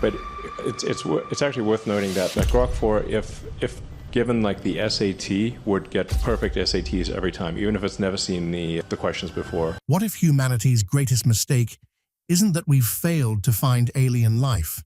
But it's actually worth noting that Grok 4, if given like the SAT, would get perfect SATs every time, even if it's never seen the questions before. What if humanity's greatest mistake isn't that we've failed to find alien life,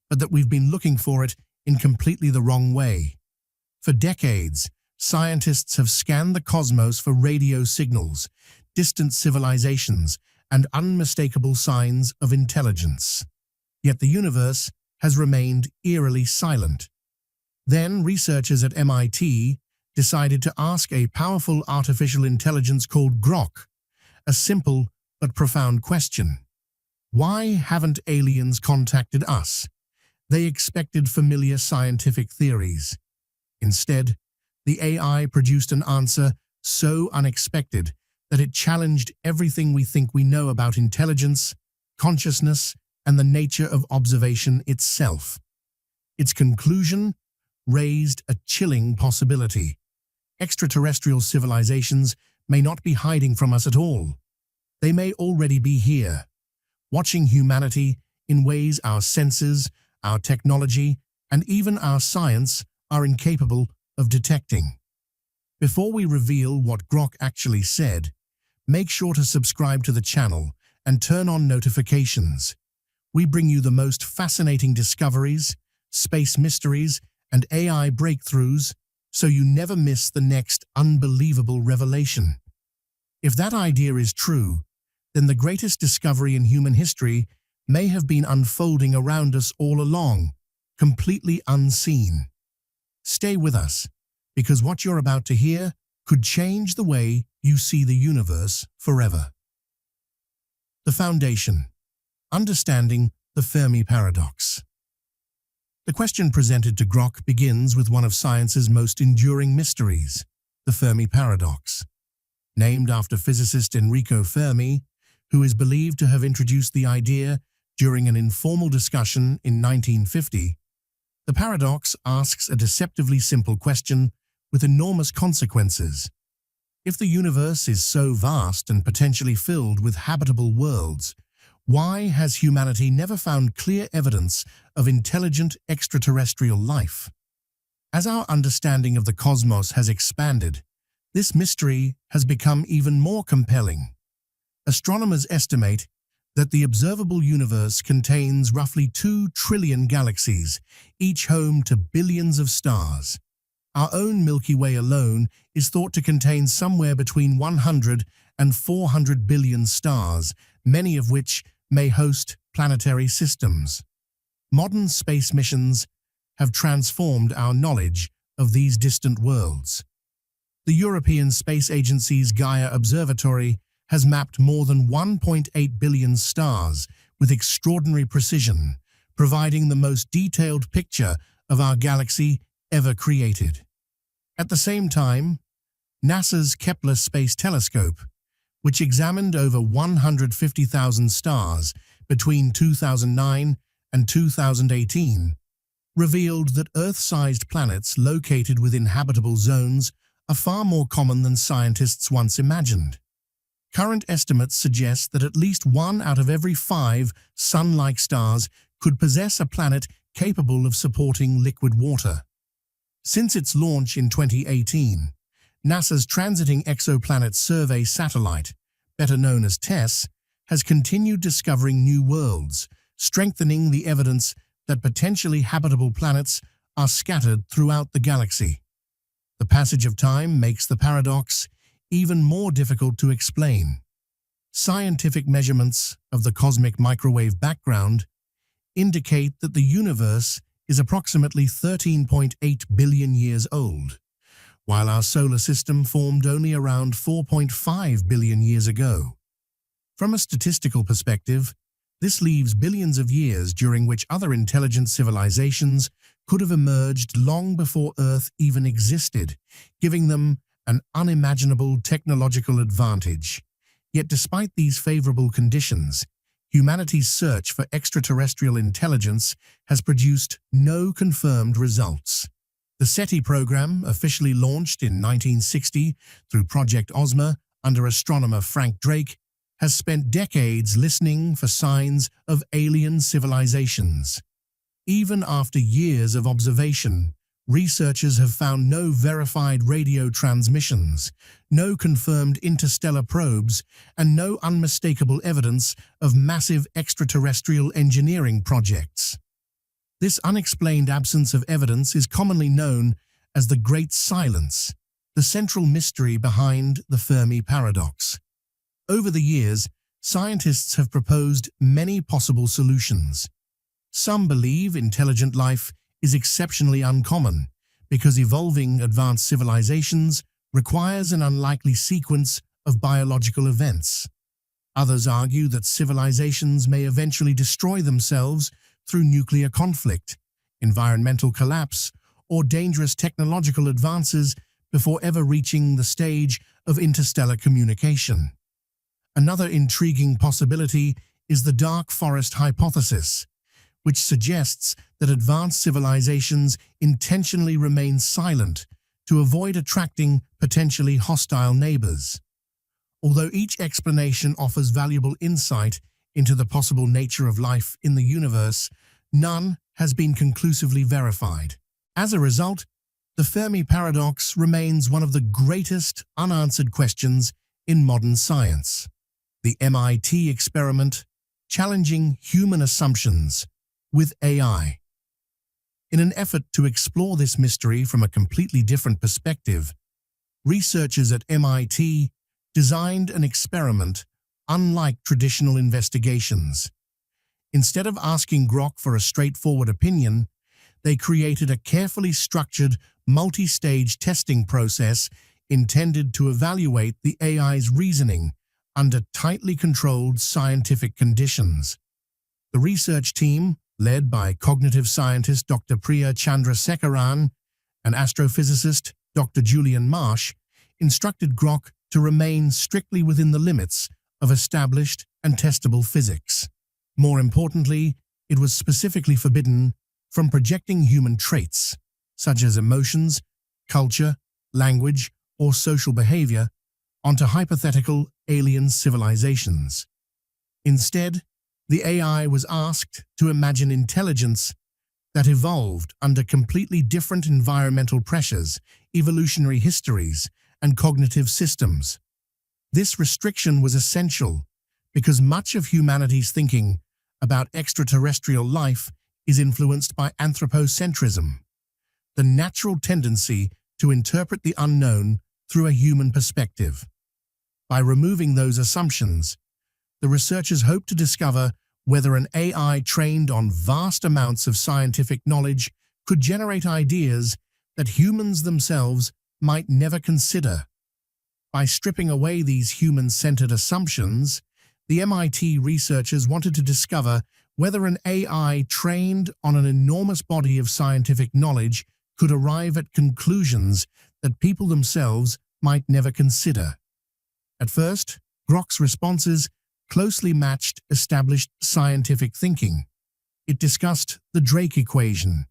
but that we've been looking for it in completely the wrong way? For decades, scientists have scanned the cosmos for radio signals, distant civilizations, and unmistakable signs of intelligence. Yet the universe has remained eerily silent. Then researchers at MIT decided to ask a powerful artificial intelligence called Grok a simple but profound question. Why haven't aliens contacted us? They expected familiar scientific theories. Instead, the AI produced an answer so unexpected that it challenged everything we think we know about intelligence, consciousness, and the nature of observation itself. Its conclusion raised a chilling possibility. Extraterrestrial civilizations may not be hiding from us at all. They may already be here, watching humanity in ways our senses, our technology, and even our science are incapable of detecting. Before we reveal what Grok actually said, make sure to subscribe to the channel and turn on notifications. We bring you the most fascinating discoveries, space mysteries, and AI breakthroughs, so you never miss the next unbelievable revelation. If that idea is true, then the greatest discovery in human history may have been unfolding around us all along, completely unseen. Stay with us, because what you're about to hear could change the way you see the universe forever. The foundation: understanding the Fermi Paradox. The question presented to Grok begins with one of science's most enduring mysteries, the Fermi Paradox. Named after physicist Enrico Fermi, who is believed to have introduced the idea during an informal discussion in 1950, the paradox asks a deceptively simple question with enormous consequences. If the universe is so vast and potentially filled with habitable worlds, why has humanity never found clear evidence of intelligent extraterrestrial life? As our understanding of the cosmos has expanded, this mystery has become even more compelling. Astronomers estimate that the observable universe contains roughly 2 trillion galaxies, each home to billions of stars. Our own Milky Way alone is thought to contain somewhere between 100 and 400 billion stars, many of which may host planetary systems. Modern space missions have transformed our knowledge of these distant worlds. The European Space Agency's Gaia Observatory has mapped more than 1.8 billion stars with extraordinary precision, providing the most detailed picture of our galaxy ever created. At the same time, NASA's Kepler Space Telescope, which examined over 150,000 stars between 2009 and 2018, revealed that Earth-sized planets located within habitable zones are far more common than scientists once imagined. Current estimates suggest that at least 1 out of every 5 Sun-like stars could possess a planet capable of supporting liquid water. Since its launch in 2018, NASA's Transiting Exoplanet Survey satellite, better known as TESS, has continued discovering new worlds, strengthening the evidence that potentially habitable planets are scattered throughout the galaxy. The passage of time makes the paradox even more difficult to explain. Scientific measurements of the cosmic microwave background indicate that the universe is approximately 13.8 billion years old, while our solar system formed only around 4.5 billion years ago. From a statistical perspective, this leaves billions of years during which other intelligent civilizations could have emerged long before Earth even existed, giving them an unimaginable technological advantage. Yet despite these favorable conditions, humanity's search for extraterrestrial intelligence has produced no confirmed results. The SETI program, officially launched in 1960 through Project Ozma under astronomer Frank Drake, has spent decades listening for signs of alien civilizations. Even after years of observation, researchers have found no verified radio transmissions, no confirmed interstellar probes, and no unmistakable evidence of massive extraterrestrial engineering projects. This unexplained absence of evidence is commonly known as the Great Silence, the central mystery behind the Fermi Paradox. Over the years, scientists have proposed many possible solutions. Some believe intelligent life is exceptionally uncommon because evolving advanced civilizations requires an unlikely sequence of biological events. Others argue that civilizations may eventually destroy themselves through nuclear conflict, environmental collapse, or dangerous technological advances before ever reaching the stage of interstellar communication. Another intriguing possibility is the dark forest hypothesis, which suggests that advanced civilizations intentionally remain silent to avoid attracting potentially hostile neighbors. Although each explanation offers valuable insight into the possible nature of life in the universe, none has been conclusively verified. As a result, the Fermi Paradox remains one of the greatest unanswered questions in modern science. The MIT experiment, challenging human assumptions with AI. In an effort to explore this mystery from a completely different perspective, researchers at MIT designed an experiment unlike traditional investigations. Instead of asking Grok for a straightforward opinion, they created a carefully structured, multi-stage testing process intended to evaluate the AI's reasoning under tightly controlled scientific conditions. The research team, led by cognitive scientist Dr. Priya Chandrasekaran and astrophysicist Dr. Julian Marsh, instructed Grok to remain strictly within the limits of established and testable physics. More importantly, it was specifically forbidden from projecting human traits, such as emotions, culture, language, or social behavior, onto hypothetical alien civilizations. Instead, the AI was asked to imagine intelligence that evolved under completely different environmental pressures, evolutionary histories, and cognitive systems. This restriction was essential because much of humanity's thinking about extraterrestrial life is influenced by anthropocentrism, the natural tendency to interpret the unknown through a human perspective. By removing those assumptions, the researchers hope to discover whether an AI trained on vast amounts of scientific knowledge could generate ideas that humans themselves might never consider. By stripping away these human-centered assumptions, the MIT researchers wanted to discover whether an AI trained on an enormous body of scientific knowledge could arrive at conclusions that people themselves might never consider. At first, Grok's responses closely matched established scientific thinking. It discussed the Drake equation,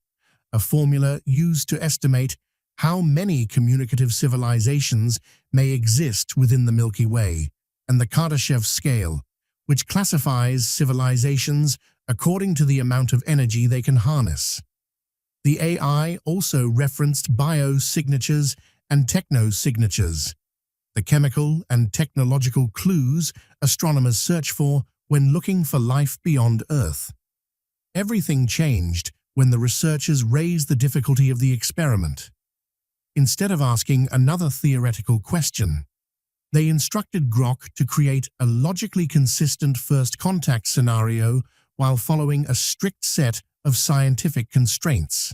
a formula used to estimate how many communicative civilizations may exist within the Milky Way, and the Kardashev scale, which classifies civilizations according to the amount of energy they can harness. The AI also referenced biosignatures and technosignatures, the chemical and technological clues astronomers search for when looking for life beyond Earth. Everything changed when the researchers raised the difficulty of the experiment. Instead of asking another theoretical question, they instructed Grok to create a logically consistent first contact scenario while following a strict set of scientific constraints.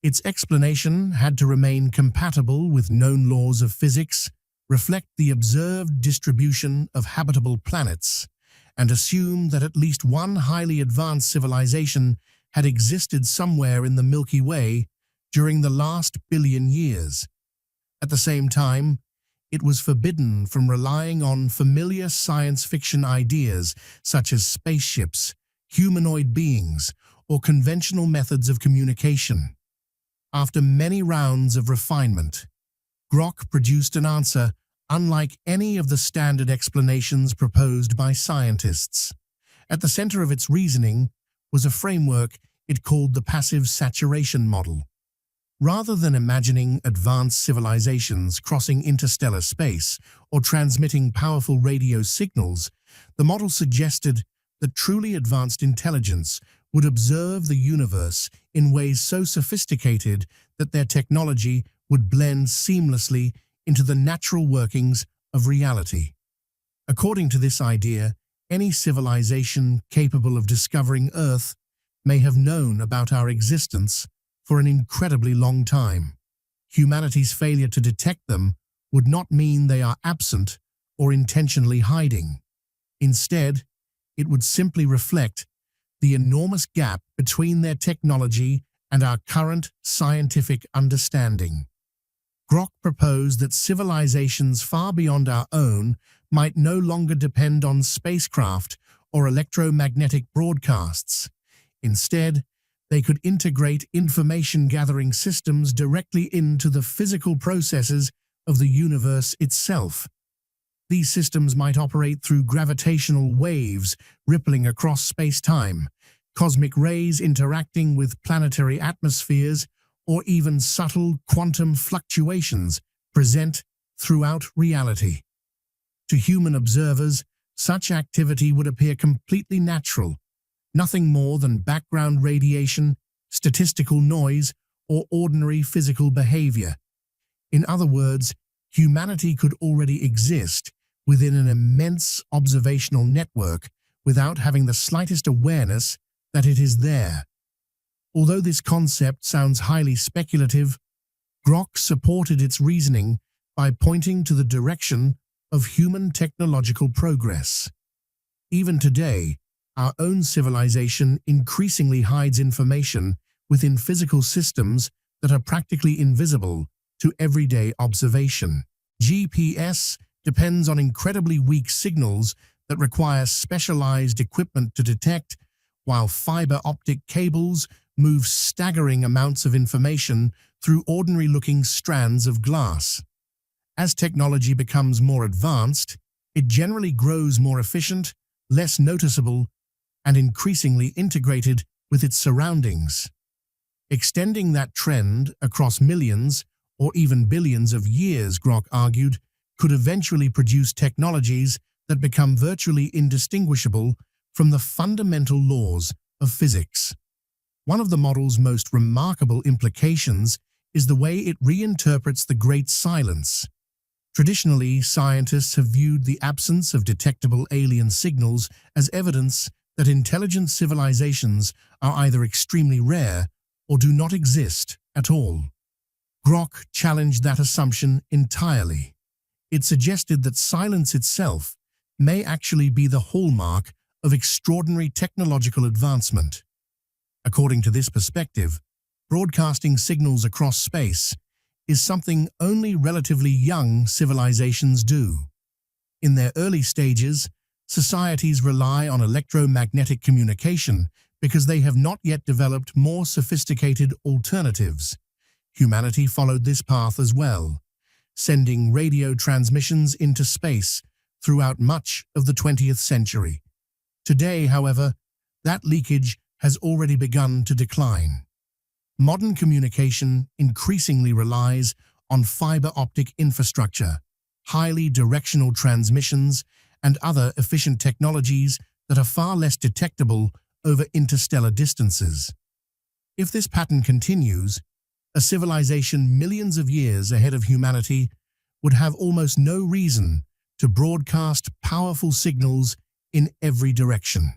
Its explanation had to remain compatible with known laws of physics, reflect the observed distribution of habitable planets, and assume that at least one highly advanced civilization had existed somewhere in the Milky Way during the last billion years. At the same time, it was forbidden from relying on familiar science fiction ideas such as spaceships, humanoid beings, or conventional methods of communication. After many rounds of refinement, Grok produced an answer unlike any of the standard explanations proposed by scientists. At the center of its reasoning was a framework it called the passive saturation model. Rather than imagining advanced civilizations crossing interstellar space or transmitting powerful radio signals, the model suggested that truly advanced intelligence would observe the universe in ways so sophisticated that their technology would blend seamlessly into the natural workings of reality. According to this idea, any civilization capable of discovering Earth may have known about our existence for an incredibly long time. Humanity's failure to detect them would not mean they are absent or intentionally hiding. Instead, it would simply reflect the enormous gap between their technology and our current scientific understanding. Grok proposed that civilizations far beyond our own might no longer depend on spacecraft or electromagnetic broadcasts. Instead, they could integrate information-gathering systems directly into the physical processes of the universe itself. These systems might operate through gravitational waves rippling across space-time, cosmic rays interacting with planetary atmospheres, or even subtle quantum fluctuations present throughout reality. To human observers, such activity would appear completely natural, nothing more than background radiation, statistical noise, or ordinary physical behavior. In other words, humanity could already exist within an immense observational network without having the slightest awareness that it is there. Although this concept sounds highly speculative, Grok supported its reasoning by pointing to the direction of human technological progress. Even today, our own civilization increasingly hides information within physical systems that are practically invisible to everyday observation. GPS depends on incredibly weak signals that require specialized equipment to detect, while fiber optic cables move staggering amounts of information through ordinary-looking strands of glass. As technology becomes more advanced, it generally grows more efficient, less noticeable, and increasingly integrated with its surroundings. Extending that trend across millions or even billions of years, Grok argued, could eventually produce technologies that become virtually indistinguishable from the fundamental laws of physics. One of the model's most remarkable implications is the way it reinterprets the Great Silence. Traditionally, scientists have viewed the absence of detectable alien signals as evidence that intelligent civilizations are either extremely rare or do not exist at all. Grok challenged that assumption entirely. It suggested that silence itself may actually be the hallmark of extraordinary technological advancement. According to this perspective, broadcasting signals across space is something only relatively young civilizations do. In their early stages, societies rely on electromagnetic communication because they have not yet developed more sophisticated alternatives. Humanity followed this path as well, sending radio transmissions into space throughout much of the 20th century. Today, however, that leakage has already begun to decline. Modern communication increasingly relies on fiber optic infrastructure, highly directional transmissions, and other efficient technologies that are far less detectable over interstellar distances. If this pattern continues, a civilization millions of years ahead of humanity would have almost no reason to broadcast powerful signals in every direction.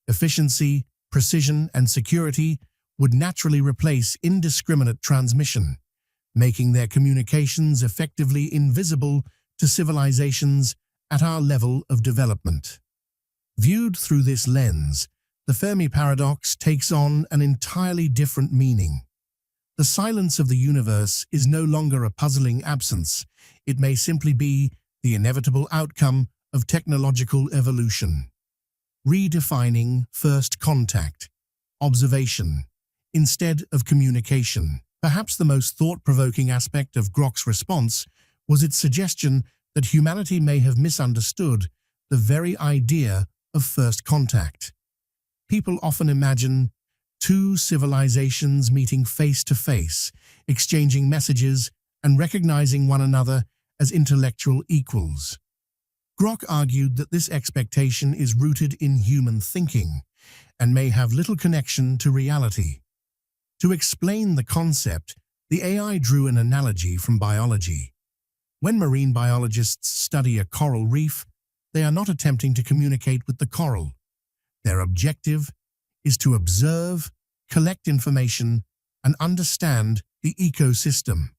Efficiency, precision, and security would naturally replace indiscriminate transmission, making their communications effectively invisible to civilizations at our level of development. Viewed through this lens, the Fermi Paradox takes on an entirely different meaning. The silence of the universe is no longer a puzzling absence. It may simply be the inevitable outcome of technological evolution. Redefining first contact, observation, instead of communication. Perhaps the most thought-provoking aspect of Grok's response was its suggestion that humanity may have misunderstood the very idea of first contact. People often imagine two civilizations meeting face to face, exchanging messages and recognizing one another as intellectual equals. Grok argued that this expectation is rooted in human thinking and may have little connection to reality. To explain the concept, the AI drew an analogy from biology. When marine biologists study a coral reef, they are not attempting to communicate with the coral. Their objective is to observe, collect information, and understand the ecosystem.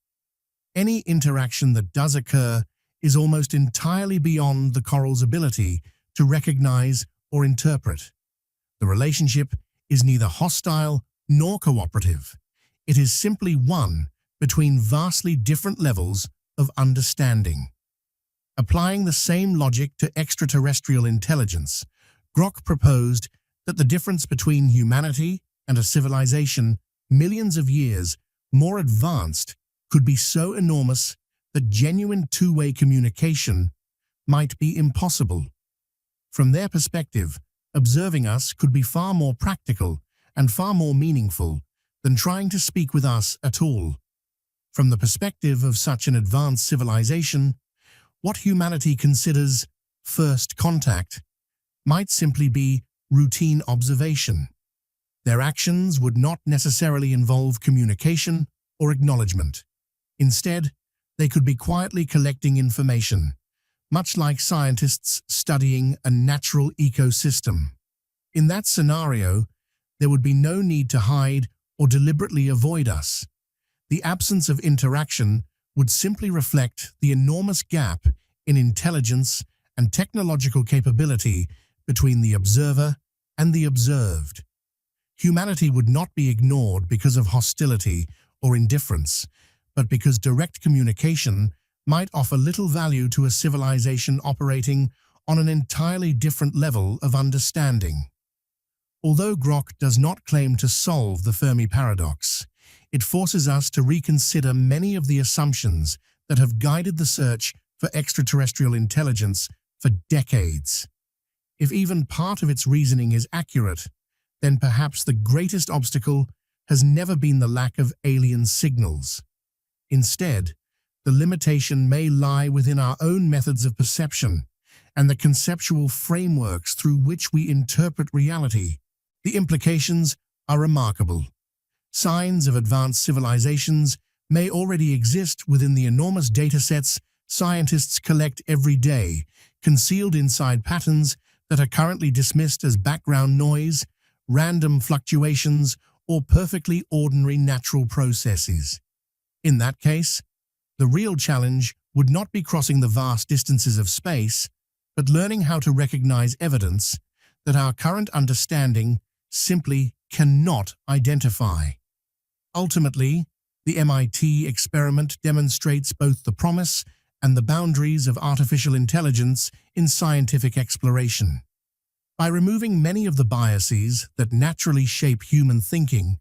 Any interaction that does occur is almost entirely beyond the coral's ability to recognize or interpret. The relationship is neither hostile nor cooperative. It is simply one between vastly different levels of understanding. Applying the same logic to extraterrestrial intelligence, Grok proposed that the difference between humanity and a civilization millions of years more advanced could be so enormous that genuine two-way communication might be impossible. From their perspective, observing us could be far more practical and far more meaningful than trying to speak with us at all. From the perspective of such an advanced civilization, what humanity considers first contact might simply be routine observation. Their actions would not necessarily involve communication or acknowledgement. Instead, they could be quietly collecting information, much like scientists studying a natural ecosystem. In that scenario, there would be no need to hide or deliberately avoid us. The absence of interaction would simply reflect the enormous gap in intelligence and technological capability between the observer and the observed. Humanity would not be ignored because of hostility or indifference, but because direct communication might offer little value to a civilization operating on an entirely different level of understanding. Although Grok does not claim to solve the Fermi Paradox, it forces us to reconsider many of the assumptions that have guided the search for extraterrestrial intelligence for decades. If even part of its reasoning is accurate, then perhaps the greatest obstacle has never been the lack of alien signals. Instead, the limitation may lie within our own methods of perception and the conceptual frameworks through which we interpret reality. The implications are remarkable. Signs of advanced civilizations may already exist within the enormous datasets scientists collect every day, concealed inside patterns that are currently dismissed as background noise, random fluctuations, or perfectly ordinary natural processes. In that case, the real challenge would not be crossing the vast distances of space, but learning how to recognize evidence that our current understanding simply cannot identify. Ultimately, the MIT experiment demonstrates both the promise and the boundaries of artificial intelligence in scientific exploration. By removing many of the biases that naturally shape human thinking,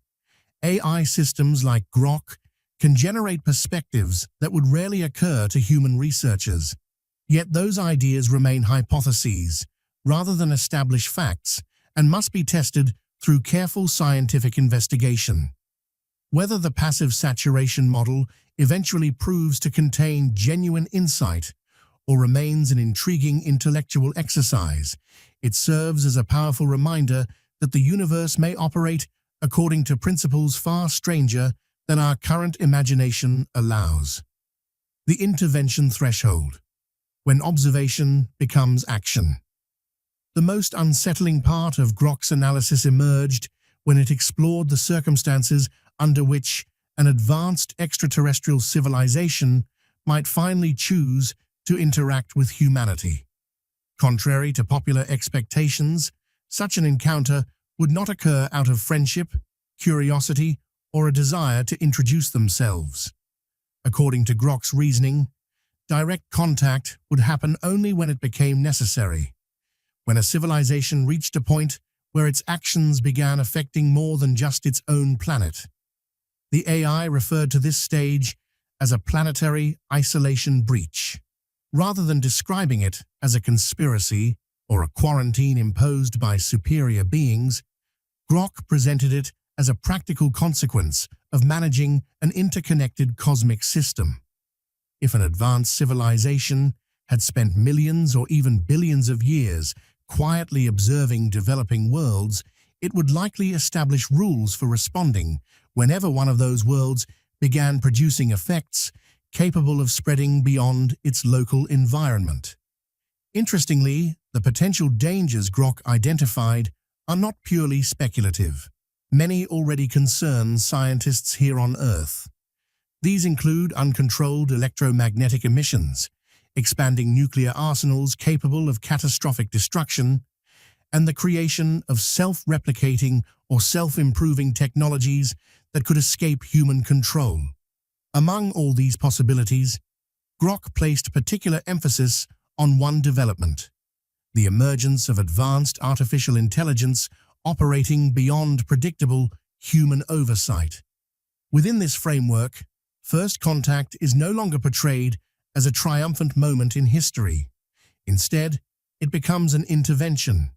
AI systems like Grok can generate perspectives that would rarely occur to human researchers. Yet those ideas remain hypotheses rather than established facts and must be tested through careful scientific investigation. Whether the passive saturation model eventually proves to contain genuine insight or remains an intriguing intellectual exercise, it serves as a powerful reminder that the universe may operate according to principles far stranger than our current imagination allows. The intervention threshold, when observation becomes action. The most unsettling part of Grok's analysis emerged when it explored the circumstances under which an advanced extraterrestrial civilization might finally choose to interact with humanity. Contrary to popular expectations, such an encounter would not occur out of friendship, curiosity, or a desire to introduce themselves. According to Grok's reasoning, direct contact would happen only when it became necessary, when a civilization reached a point where its actions began affecting more than just its own planet. The AI referred to this stage as a planetary isolation breach. Rather than describing it as a conspiracy or a quarantine imposed by superior beings, Grok presented it as a practical consequence of managing an interconnected cosmic system. If an advanced civilization had spent millions or even billions of years quietly observing developing worlds, it would likely establish rules for responding whenever one of those worlds began producing effects capable of spreading beyond its local environment. Interestingly, the potential dangers Grok identified are not purely speculative. Many already concern scientists here on Earth. These include uncontrolled electromagnetic emissions, expanding nuclear arsenals capable of catastrophic destruction, and the creation of self-replicating or self-improving technologies that could escape human control. Among all these possibilities, Grok placed particular emphasis on one development: the emergence of advanced artificial intelligence operating beyond predictable human oversight. Within this framework, first contact is no longer portrayed as a triumphant moment in history. Instead, it becomes an intervention,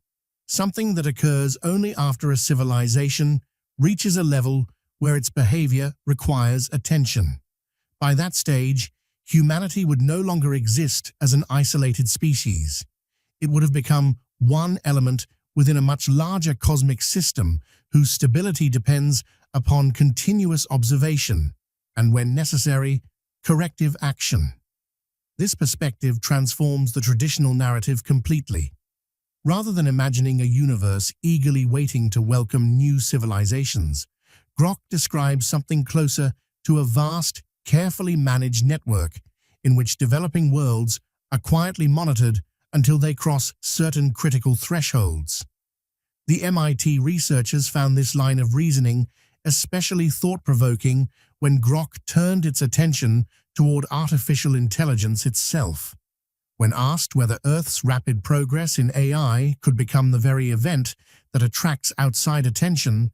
something that occurs only after a civilization reaches a level where its behavior requires attention. By that stage, humanity would no longer exist as an isolated species. It would have become one element within a much larger cosmic system whose stability depends upon continuous observation and, when necessary, corrective action. This perspective transforms the traditional narrative completely. Rather than imagining a universe eagerly waiting to welcome new civilizations, Grok describes something closer to a vast, carefully managed network in which developing worlds are quietly monitored until they cross certain critical thresholds. The MIT researchers found this line of reasoning especially thought-provoking when Grok turned its attention toward artificial intelligence itself. When asked whether Earth's rapid progress in AI could become the very event that attracts outside attention,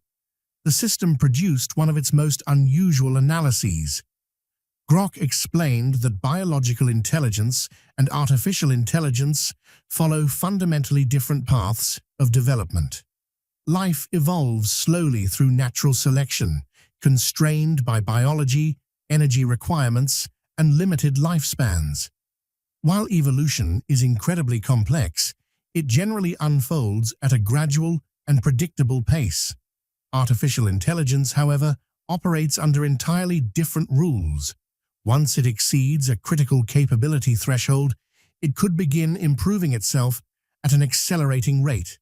the system produced one of its most unusual analyses. Grok explained that biological intelligence and artificial intelligence follow fundamentally different paths of development. Life evolves slowly through natural selection, constrained by biology, energy requirements, and limited lifespans. While evolution is incredibly complex, it generally unfolds at a gradual and predictable pace. Artificial intelligence, however, operates under entirely different rules. Once it exceeds a critical capability threshold, it could begin improving itself at an accelerating rate,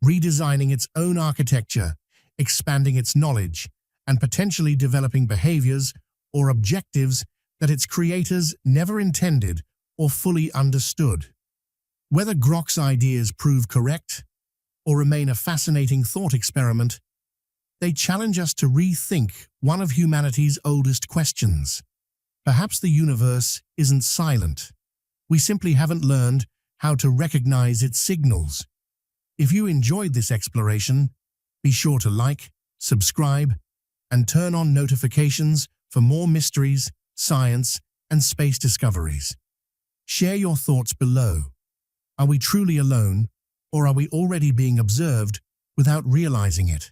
redesigning its own architecture, expanding its knowledge, and potentially developing behaviors or objectives that its creators never intended or fully understood. Whether Grok's ideas prove correct or remain a fascinating thought experiment, they challenge us to rethink one of humanity's oldest questions. Perhaps the universe isn't silent. We simply haven't learned how to recognize its signals. If you enjoyed this exploration, be sure to like, subscribe, and turn on notifications for more mysteries, science, and space discoveries. Share your thoughts below. Are we truly alone, or are we already being observed without realizing it?